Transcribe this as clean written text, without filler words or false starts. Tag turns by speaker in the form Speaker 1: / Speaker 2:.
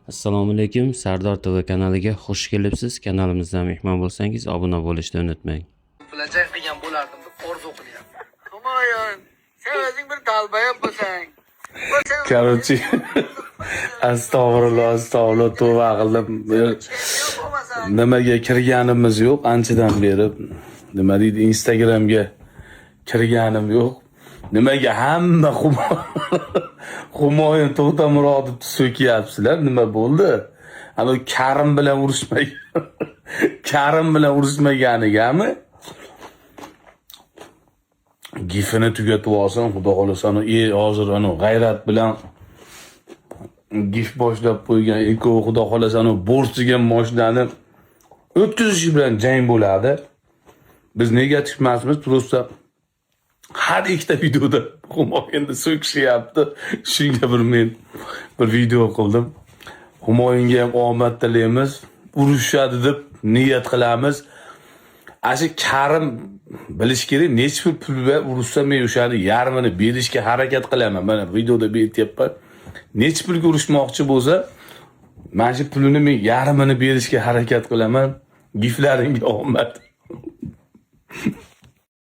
Speaker 1: Assalomu alaykum, Sardor TV kanaliga xush kelibsiz. Kanalimizga mehmon bo'lsangiz, obuna bo'lishni unutmang.
Speaker 2: Bilajak qilgan bo'lardim deb orzu qilyapman. Humoyun, sen o'zing bir talba bo'lsang.
Speaker 3: Короче, astag'firulloh, tavba qildim. Nimaga kirganimiz yo'q, anchadan beri. Nima deydi, Instagramga kirganim yo'q. Nimaga hamma Humoyun To'xtamurodovni so'kyapsizlar? Nima bo'ldi? Ana Karim bilan urushmaganigami? Gifini tugatib olsin, xudo xolasa, hozir g'ayrat bilan gif boshlab qo'ygan ikkovi, xudo xolasa, borsigan mashinani o'tkazish bilan jang bo'ladi. Biz negativ emasmiz, просто har ikkita videoda Humoyunni so'kishyapti. Shunga men bir video qildim. Humoyunga ham omad tilaymiz, urushadi deb niyat qilamiz. Ashi Karim bilish kerak, necha pul bilan urushsa men o'shani yarmini berishga harakat qilaman. Mana videoda beryapman. Necha pulga urushmoqchi bo'lsa, mana shu pulini men yarmini berishga harakat qilaman. Giflaringga omad.